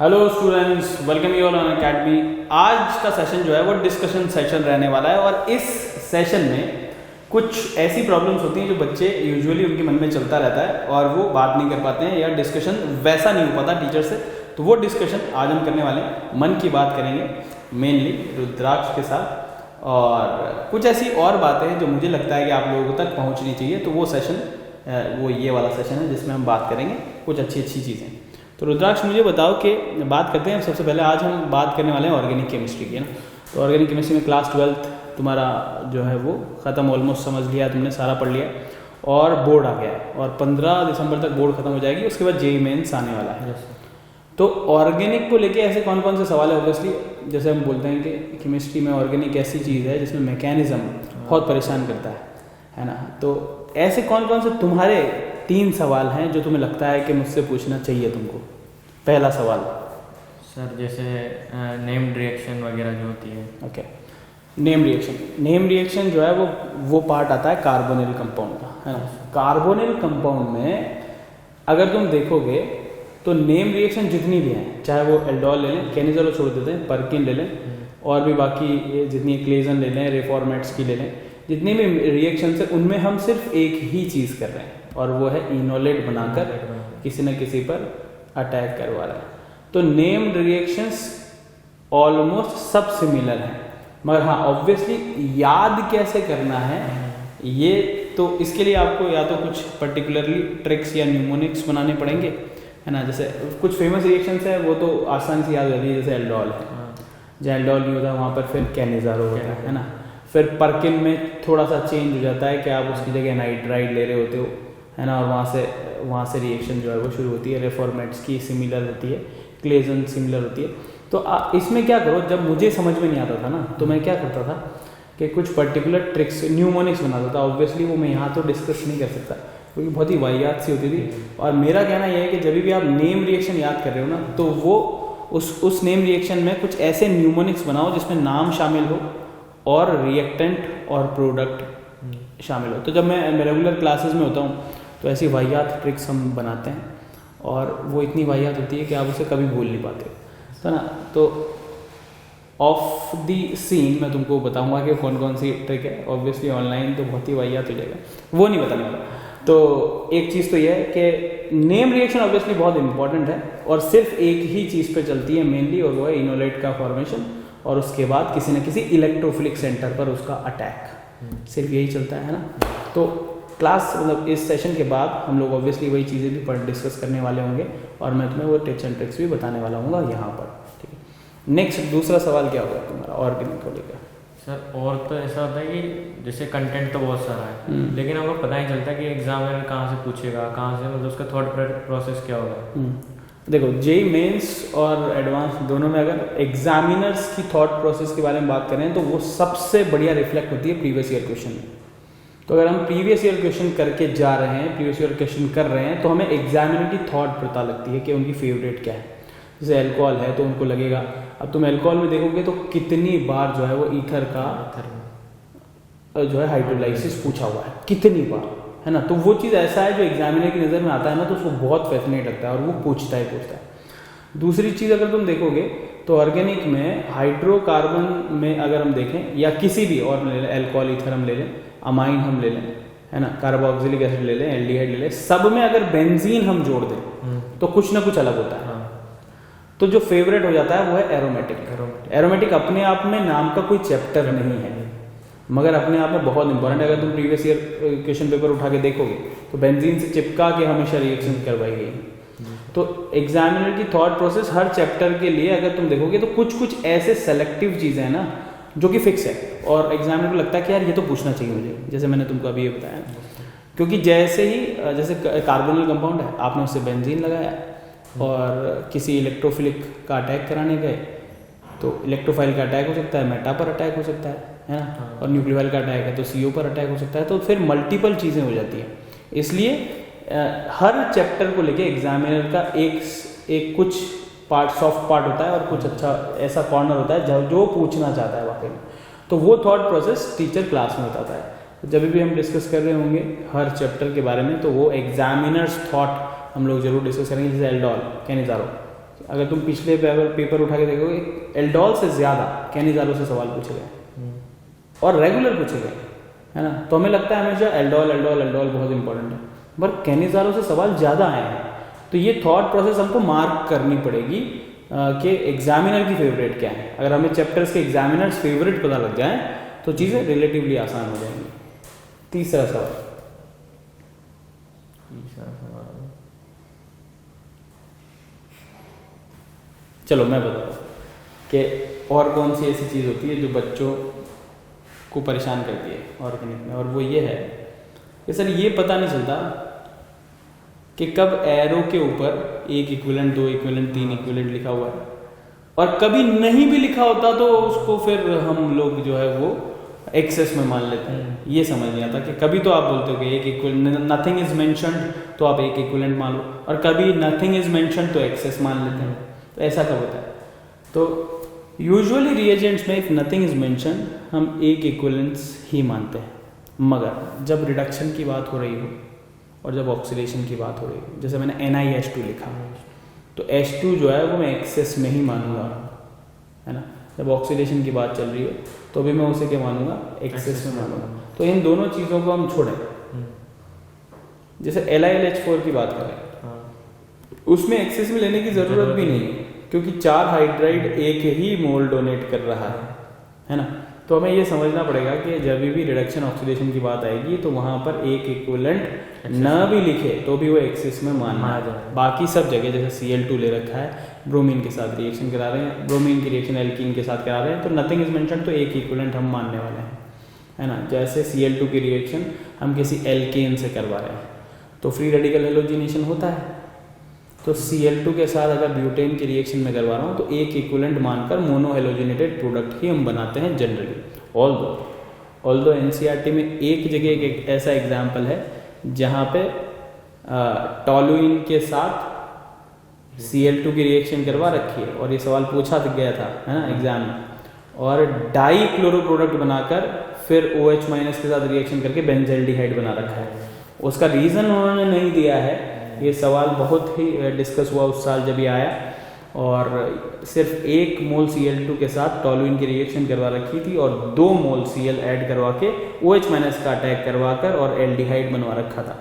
Hello students, welcome you all on academy. आज का session जो है वो डिस्कशन सेशन रहने वाला है और इस सेशन में कुछ ऐसी प्रॉब्लम्स होती हैं जो बच्चे यूजुअली उनके मन में चलता रहता है और वो बात नहीं कर पाते हैं या डिस्कशन वैसा नहीं हो पाता टीचर से। तो वो डिस्कशन आज हम करने वाले हैं, मन की बात करेंगे मेनली रुद्राक्ष के साथ, और कुछ ऐसी और बातें हैं जो मुझे लगता है कि आप लोगों तक पहुँचनी चाहिए। तो वो सेशन वो ये वाला सेशन है जिसमें हम बात करेंगे कुछ अच्छी चीज़ें। तो रुद्राक्ष मुझे बताओ कि बात करते हैं सबसे पहले। आज हम बात करने वाले हैं ऑर्गेनिक केमिस्ट्री की, है ना। तो ऑर्गेनिक केमिस्ट्री में क्लास 12th तुम्हारा जो है वो ख़त्म, ऑलमोस्ट समझ लिया तुमने, सारा पढ़ लिया और बोर्ड आ गया है और 15 दिसंबर तक बोर्ड खत्म हो जाएगी। उसके बाद जेईई मेंस आने वाला है। तो ऑर्गेनिक को लेके ऐसे कौन कौन से सवाल है? ऑब्वियसली जैसे हम बोलते हैं कि केमिस्ट्री में ऑर्गेनिक ऐसी चीज़ है जिसमें मैकेनिज्म बहुत परेशान करता है ना। तो ऐसे कौन कौन से तुम्हारे 3 सवाल हैं जो तुम्हें लगता है कि मुझसे पूछना चाहिए तुमको? पहला सवाल सर, जैसे नेम्ड रिएक्शन वगैरह जो होती है। ओके, नेम रिएक्शन जो है वो पार्ट आता है कार्बोनिल कंपाउंड का, है ना। कार्बोनिल कंपाउंड में अगर तुम देखोगे तो नेम रिएक्शन जितनी भी हैं, चाहे वो एल्डोल ले लें, केनिज़ोल छोड़ देते हैं, पर्किन ले लें, और भी बाकी जितनी क्लेजन ले लें, रेफॉर्मेट्स की ले लें, जितनी भी रिएक्शन है उनमें हम सिर्फ एक ही चीज़ कर रहे हैं और वो है इनोलेट बनाकर किसी न किसी पर अटैक करवा रहा है। तो नेम्ड रिएक्शंस ऑलमोस्ट सब सिमिलर हैं, मगर हाँ ऑब्वियसली याद कैसे करना है ये तो इसके लिए आपको या तो कुछ पर्टिकुलरली ट्रिक्स या न्यूमोनिक्स बनाने पड़ेंगे, है ना। जैसे कुछ फेमस रिएक्शंस है वो तो आसानी से याद रहती है, जैसे एल्डोल है, जहाँ एल्डोल नहीं होता वहाँ पर फिर कैनिज़ारो होता है ना। फिर पर्किन में थोड़ा सा चेंज हो जाता है कि आप उसकी जगह नाइट्राइड ले रहे होते हो, है ना, और वहाँ से रिएक्शन जो है वो शुरू होती है। रेफॉर्मेट्स की सिमिलर होती है, क्लेजन सिमिलर होती है। तो इसमें क्या करो, जब मुझे समझ में नहीं आता था ना तो मैं क्या करता था कि कुछ पर्टिकुलर ट्रिक्स न्यूमोनिक्स बनाता था। ऑब्वियसली वो मैं यहाँ तो डिस्कस नहीं कर सकता क्योंकि बहुत ही वाहियात सी होती थी। और मेरा कहना यह है कि जब भी आप नेम रिएक्शन याद कर रहे हो ना तो वो उस नेम रिएक्शन में कुछ ऐसे न्यूमोनिक्स बनाओ जिसमें नाम शामिल हो और रिएक्टेंट और प्रोडक्ट शामिल हो। तो जब मैं रेगुलर क्लासेस में होता हूँ तो ऐसी वाहियात ट्रिक्स हम बनाते हैं और वो इतनी वाहियात होती है कि आप उसे कभी भूल नहीं पाते, है ना। तो ऑफ दी सीन मैं तुमको बताऊंगा कि कौन कौन सी ट्रिक है। ऑब्वियसली ऑनलाइन तो बहुत ही वाहियात हो जाएगा, वो नहीं बताने वाला। तो एक चीज़ तो यह है कि नेम रिएक्शन ऑब्वियसली बहुत इंपॉर्टेंट है और सिर्फ एक ही चीज़ पे चलती है मेनली, और वो है इनोलेट का फॉर्मेशन और उसके बाद किसी न किसी इलेक्ट्रोफिलिक सेंटर पर उसका अटैक, सिर्फ यही चलता है ना। तो क्लास मतलब इस सेशन के बाद हम लोग ऑब्वियसली वही चीज़ें भी डिस्कस करने वाले होंगे और मैं तुम्हें वो टिप्स एंड ट्रिक्स भी बताने वाला हूँ यहाँ पर, ठीक है। नेक्स्ट दूसरा सवाल क्या होगा तुम्हारा ऑर्गेनिक को लेकर? सर, और तो ऐसा होता है कि जैसे कंटेंट तो बहुत सारा है लेकिन हमको पता नहीं चलता कि एग्जामिनर कहाँ से पूछेगा, कहाँ से, मतलब उसका थॉट प्रोसेस क्या होगा। देखो, जेईई मेंस और एडवांस दोनों में अगर एग्जामिनर्स की थॉट प्रोसेस के बारे में बात करें तो वो सबसे बढ़िया रिफ्लेक्ट होती है प्रीवियस ईयर क्वेश्चन में। तो अगर हम प्रीवियस ईयर क्वेश्चन करके जा रहे हैं, प्रीवियस ईयर क्वेश्चन कर रहे हैं, तो हमें एग्जामिनर की थॉट पता लगती है कि उनकी फेवरेट क्या है। जैसे अल्कोहल है तो उनको लगेगा, अब तुम अल्कोहल में देखोगे तो कितनी बार जो है वो ईथर का जो है हाइड्रोलाइसिस पूछा हुआ है, कितनी बार, है ना। तो वो चीज़ ऐसा है जो एग्जामिनर की नज़र में आता है ना तो उसको बहुत फैसिनेट लगता है और वो पूछता है। दूसरी चीज़ अगर तुम देखोगे तो ऑर्गेनिक में हाइड्रोकार्बन में अगर हम देखें या किसी भी और ले लें, अल्कोहल ईथर हम ले लें, अमाइन हम ले लें, है ना, कार्बोक्सिलिक एसिड ले लें, एल्डिहाइड ले लें, सब में अगर बेंजीन हम जोड़ दें तो कुछ ना कुछ अलग होता है। तो जो फेवरेट हो जाता है वो है एरोमेटिक। एरोमेटिक अपने आप में नाम का कोई चैप्टर नहीं है मगर अपने आप में बहुत इंपॉर्टेंट है। अगर तुम प्रीवियस ईयर क्वेश्चन पेपर उठा के देखोगे तो बेंजीन से चिपका के हमेशा रिएक्शन करवाई गई। तो एग्जामिनर की थॉट प्रोसेस हर चैप्टर के लिए अगर तुम देखोगे तो कुछ ऐसे सेलेक्टिव चीज़ें हैं ना जो कि फिक्स है और एग्जामिनर को लगता है कि यार ये तो पूछना चाहिए मुझे, जैसे मैंने तुमको अभी ये बताया। क्योंकि जैसे कार्बोनिल कंपाउंड है, आपने उससे बेंजीन लगाया और किसी इलेक्ट्रोफिलिक का अटैक कराने गए तो इलेक्ट्रोफाइल का अटैक हो सकता है, मेटा पर अटैक हो सकता है ना, और न्यूक्लियोफाइल का अटैक है तो CO पर अटैक हो सकता है। तो फिर मल्टीपल चीज़ें हो जाती हैं। इसलिए हर चैप्टर को लेके एग्जामिनर का एक कुछ पार्ट सॉफ्ट पार्ट होता है और कुछ अच्छा ऐसा कॉर्नर होता है जो पूछना चाहता है वाकई में। तो वो थॉट प्रोसेस टीचर क्लास में बताता है। जब भी हम डिस्कस कर रहे होंगे हर चैप्टर के बारे में तो वो एग्जामिनर्स थॉट हम लोग जरूर डिस्कस करेंगे। जैसे एल्डोल, कैनिज़ारो, अगर तुम पिछले पेपर उठा के देखोगे, एल्डोल से ज़्यादा कैनिज़ारो से सवाल पूछे गए और रेगुलर पूछे गए, है ना। तो हमें लगता है हमेशा एल्डोल एल्डोल एल्डोल बहुत इंपॉर्टेंट है, पर कैनिज़ारो से सवाल ज़्यादा आए हैं। तो ये थॉट प्रोसेस हमको मार्क करनी पड़ेगी कि एग्जामिनर की फेवरेट क्या है। अगर हमें चैप्टर्स के एग्जामिनर्स फेवरेट पता लग जाए तो चीज़ें रिलेटिवली आसान हो जाएंगी। तीसरा सवाल, चलो मैं बताता हूँ कि और कौन सी ऐसी चीज़ होती है जो बच्चों को परेशान करती है ऑर्गेनिक में, और वो ये है कि सर ये पता नहीं चलता कि कब एरो के ऊपर 1 इक्विवेलेंट 2 इक्विवेलेंट 3 इक्विवेलेंट लिखा हुआ है, और कभी नहीं भी लिखा होता तो उसको फिर हम लोग जो है वो एक्सेस में मान लेते हैं। ये समझ नहीं आता कि कभी तो आप बोलते हो कि 1 इक्विवेलेंट, नथिंग इज मेंशन्ड तो आप 1 इक्विवेलेंट मान लो, और कभी नथिंग इज मेंशन्ड तो एक्सेस मान लेते हैं। तो ऐसा कब होता है? तो यूजुअली रिएजेंट्स में इफ नथिंग इज मेंशन्ड हम 1 इक्विवेलेंट्स ही मानते हैं, मगर जब रिडक्शन की बात हो रही हो और जब ऑक्सीडेशन की बात हो रही हो, जैसे मैंने NiH2 लिखा तो H2 जो है वो मैं एक्सेस में ही मानूंगा, है ना। जब ऑक्सीडेशन की बात चल रही हो तो भी मैं उसे क्या मानूंगा? एक्सेस में मानूंगा। तो इन दोनों चीज़ों को हम छोड़ें। जैसे LiLH4 की बात करें, उसमें एक्सेस में लेने की ज़रूरत भी नहीं, क्योंकि 4 हाइड्राइड एक ही मोल डोनेट कर रहा है ना। तो हमें ये समझना पड़ेगा कि जब भी रिडक्शन ऑक्सीडेशन की बात आएगी तो वहाँ पर 1 इक्विवेलेंट न भी लिखे तो भी वो एक्सेस में मानना है। बाकी सब जगह जैसे Cl2 ले रखा है, ब्रोमीन के साथ रिएक्शन करा रहे हैं, ब्रोमीन की रिएक्शन एल्कीन के साथ करा रहे हैं, तो नथिंग इज मेंशन्ड तो 1 इक्विवेलेंट हम मानने वाले हैं, है ना। जैसे Cl2 की रिएक्शन हम किसी एल्केन से करवा रहे हैं तो फ्री रेडिकल हेलोजिनेशन होता है, तो Cl2 के साथ अगर ब्यूटेन की रिएक्शन में करवा रहा हूँ तो 1 इक्विवेलेंट मानकर मोनो हेलोजिनेटेड प्रोडक्ट ही हम बनाते हैं जनरली। ऑल्दो NCERT में एक जगह एक ऐसा एग्जाम्पल है जहाँ पे टॉलुइन के साथ Cl2 की रिएक्शन करवा रखी है और ये सवाल पूछा गया था, है ना, एग्जाम में, और डाई क्लोरो प्रोडक्ट बनाकर फिर OH माइनस के साथ रिएक्शन करके बेंजल्डिहाइड बना रखा है। उसका रीज़न उन्होंने नहीं दिया है, ये सवाल बहुत ही डिस्कस हुआ उस साल जब ये आया, और सिर्फ 1 मोल Cl2 के साथ टॉलुइन की रिएक्शन करवा रखी थी और 2 मोल Cl ऐड करवा के OH माइनस का अटैक करवा कर और एल्डिहाइड बनवा रखा था।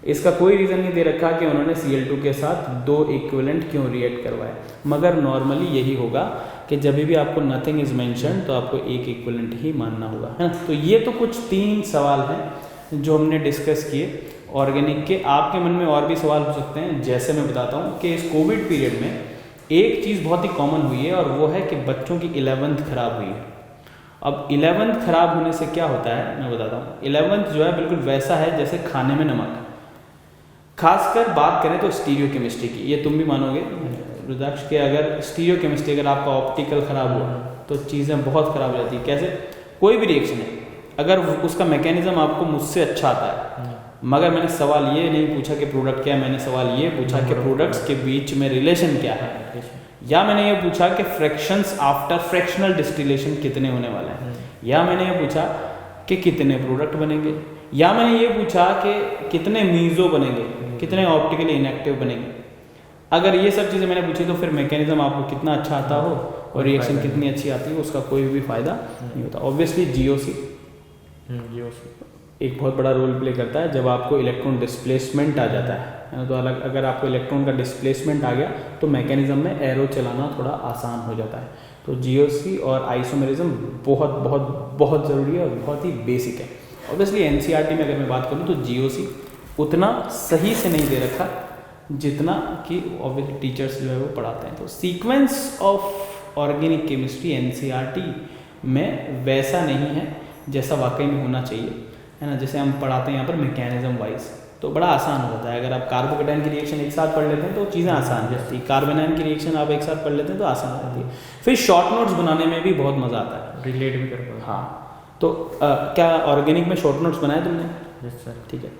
इसका कोई रीज़न नहीं दे रखा कि उन्होंने Cl2 के साथ 2 इक्विवेलेंट क्यों रिएक्ट करवाए, मगर नॉर्मली यही होगा कि जब भी आपको नथिंग इज मेंशन्ड तो आपको 1 इक्विवेलेंट ही मानना होगा, है ना। तो ये तो कुछ 3 सवाल हैं जो हमने डिस्कस किए ऑर्गेनिक के। आपके मन में और भी सवाल हो सकते हैं, जैसे मैं बताता हूँ कि इस कोविड पीरियड में एक चीज़ बहुत ही कॉमन हुई है और वो है कि बच्चों की 11th खराब हुई है। अब 11th खराब होने से क्या होता है मैं बताता हूँ। 11th जो है बिल्कुल वैसा है जैसे खाने में नमक। खासकर बात करें तो स्टीरियो केमिस्ट्री की, ये तुम भी मानोगे रुद्राक्ष के, अगर स्टीरियो केमिस्ट्री अगर आपका ऑप्टिकल खराब हुआ तो चीज़ें बहुत खराब हो जाती है। कैसे? कोई भी रिएक्शन है, अगर उसका मैकेनिज्म आपको मुझसे अच्छा आता है, मगर मैंने सवाल ये नहीं पूछा कि प्रोडक्ट क्या है, मैंने सवाल ये पूछा कि प्रोडक्ट्स के बीच में रिलेशन क्या है, या मैंने ये पूछा कि फ्रैक्शंस आफ्टर फ्रैक्शनल डिस्टिलेशन कितने होने वाले हैं, या मैंने ये पूछा कि कितने प्रोडक्ट बनेंगे, या मैंने ये पूछा कि कितने मीजो बनेंगे, कितने ऑप्टिकली इनएक्टिव बनेंगे। अगर ये सब चीज़ें मैंने पूछी तो फिर मैकेनिज्म आपको कितना अच्छा आता हो और रिएक्शन कितनी अच्छी आती है उसका कोई भी फायदा नहीं होता। ऑब्वियसली GOC एक बहुत बड़ा रोल प्ले करता है जब आपको इलेक्ट्रॉन डिस्प्लेसमेंट आ जाता है ना। तो अगर आपको इलेक्ट्रॉन का डिस्प्लेसमेंट आ गया तो मैकेनिज्म में एरो चलाना थोड़ा आसान हो जाता है। तो GOC और आइसोमेरिज्म बहुत बहुत बहुत ज़रूरी है और बहुत ही बेसिक है। ऑब्वियसली NCERT में अगर मैं बात करूँ तो GOC उतना सही से नहीं दे रखा जितना कि ऑब्वियसली टीचर्स जो है वो पढ़ाते हैं। तो sequence of organic chemistry NCERT में वैसा नहीं है जैसा वाकई में होना चाहिए, है ना। जैसे हम पढ़ाते हैं यहाँ पर मैकेनिज्म वाइज तो बड़ा आसान हो जाता है। अगर आप कार्बोकेटाइन की रिएक्शन एक साथ पढ़ लेते हैं तो चीज़ें आसान हो जाती है, कार्बेनाइन की रिएक्शन आप एक साथ पढ़ लेते हैं तो आसान हो जाती है। फिर शॉर्ट नोट्स बनाने में भी बहुत मज़ा आता है, रिलेट भी कर पाओ। हाँ, तो क्या ऑर्गेनिक में शॉर्ट नोट्स बनाए तुमने? Yes sir. ठीक है,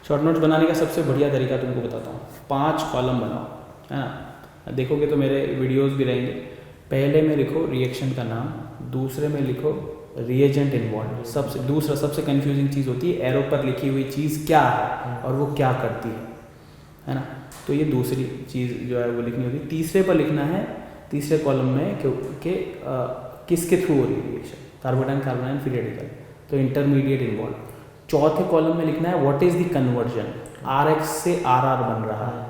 शॉर्ट नोट्स बनाने का सबसे बढ़िया तरीका तुमको बताता हूँ। 5 कॉलम बनाओ, है ना। देखोगे तो मेरे वीडियोस भी रहेंगे। पहले में लिखो रिएक्शन का नाम, दूसरे में लिखो रिएजेंट इन्वॉल्व, सबसे कंफ्यूजिंग चीज़ होती है एरो पर लिखी हुई चीज़ क्या है और वो क्या करती है ना। तो ये दूसरी चीज़ जो है वो लिखनी होती है। तीसरे पर लिखना है, तीसरे कॉलम में कि किसके थ्रू हो रही है रिएक्शन, कार्बोटाइन कार्बोनाइन फ्री रेडिकल, तो इंटरमीडिएट इन्वॉल्व। चौथे कॉलम में लिखना है what is the conversion, RX से RR बन रहा है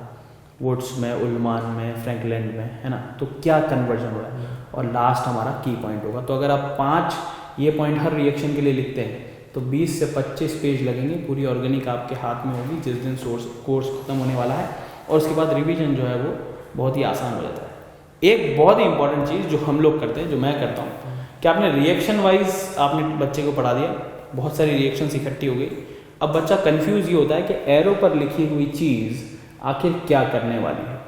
वुड्स में, उल्मान में, फ्रैंकलैंड में, है ना, तो क्या कन्वर्जन हो रहा है। और लास्ट हमारा की पॉइंट होगा। तो अगर आप 5 ये पॉइंट हर रिएक्शन के लिए लिखते हैं तो 20 से 25 पेज लगेंगे, पूरी ऑर्गेनिक आपके हाथ में होगी जिस दिन कोर्स खत्म होने वाला है। और उसके बाद रिवीजन जो है वो बहुत ही आसान हो जाता है। एक बहुत ही इंपॉर्टेंट चीज़ जो हम लोग करते हैं, जो मैं करता हूँ, कि आपने रिएक्शन वाइज आपने बच्चे को पढ़ा दिया, बहुत सारी रिएक्शंस इकट्ठी हो गई। अब बच्चा कंफ्यूज ये होता है कि एरो पर लिखी हुई चीज़ आखिर क्या करने वाली है।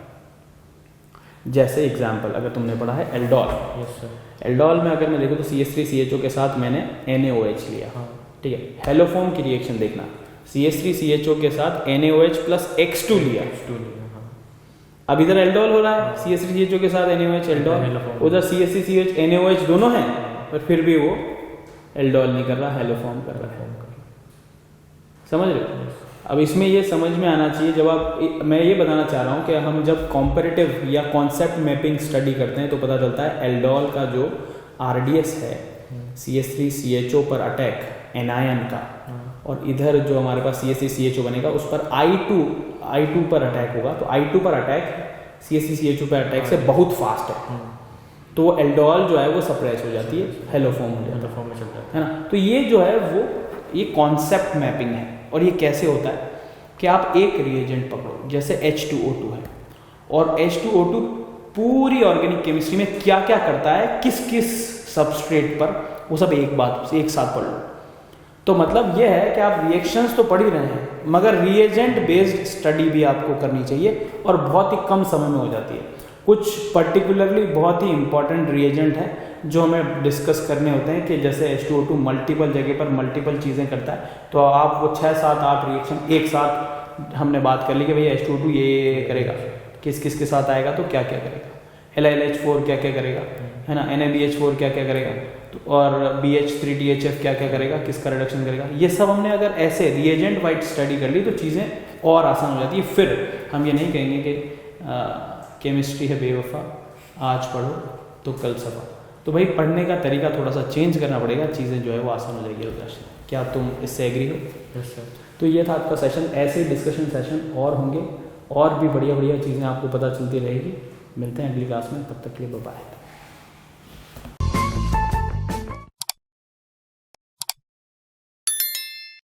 जैसे एग्जाम्पल अगर तुमने पढ़ा है एल्डोल, एल्डोल में अगर मैं देखूँ तो CH3CHO के साथ मैंने NaOH लिया, ठीक है। हेलोफॉर्म की रिएक्शन देखना, CH3CHO के साथ NaOH प्लस X2 लिया, अब इधर एल्डोल हो रहा है, CH3CHO के साथ NaOH एल्डोल, उधर CH3CH NaOH दोनों हैं, पर फिर भी वो एल्डोल नहीं कर रहा, हेलोफॉर्म कर रहा है। समझ रहे हो। अब इसमें ये समझ में आना चाहिए, जब आप, मैं ये बताना चाह रहा हूँ कि हम जब कॉम्परेटिव या कॉन्सेप्ट मैपिंग स्टडी करते हैं तो पता चलता है एल्डोल का जो RDS है CH3CHO पर अटैक एनायन का, और इधर जो हमारे पास CH3CHO बनेगा उस पर I2 पर अटैक होगा, तो I2 पर अटैक CH3CHO पर अटैक से बहुत फास्ट है, तो वो एल्डोल जो है वो सप्रेस हो जाती है, हेलोफॉर्म हो जाता है ना। तो ये जो है वो ये कॉन्सेप्ट मैपिंग है। और ये कैसे होता है कि आप एक रिएजेंट पकड़ो, जैसे H2O2 है, और H2O2 पूरी ऑर्गेनिक केमिस्ट्री में क्या क्या करता है, किस किस सबस्ट्रेट पर, वो सब एक साथ पढ़ लो। तो मतलब ये है कि आप रिएक्शंस तो पढ़ ही रहे हैं, मगर रिएजेंट बेस्ड स्टडी भी आपको करनी चाहिए, और बहुत ही कम समय में हो जाती है। कुछ पर्टिकुलरली बहुत ही इंपॉर्टेंट रिएजेंट है जो हमें डिस्कस करने होते हैं, कि जैसे H2O2 मल्टीपल जगह पर मल्टीपल चीज़ें करता है, तो आप वो 6, 7, 8 रिएक्शन एक साथ हमने बात कर ली कि भैया H2O2 ये करेगा, किस किस के साथ आएगा तो क्या क्या करेगा, LiLH4 क्या क्या करेगा, है ना, NaBH4 क्या क्या करेगा, तो और BH3THF क्या क्या करेगा, किसका रिडक्शन करेगा। ये सब हमने अगर ऐसे रिएजेंट वाइज स्टडी कर ली तो चीज़ें और आसान हो जाती है। फिर हम ये नहीं कहेंगे कि केमिस्ट्री है बेवफा, आज पढ़ो तो कल सफा। तो भाई पढ़ने का तरीका थोड़ा सा चेंज करना पड़ेगा, चीज़ें जो है वो आसान हो जाएगी रुद्राक्ष। क्या तुम इससे एग्री हो? Yes sir. तो ये था आपका सेशन। ऐसे डिस्कशन सेशन और होंगे, और भी बढ़िया बढ़िया चीज़ें आपको पता चलती रहेगी। मिलते हैं अगली क्लास में, तब तक के लिए बाय।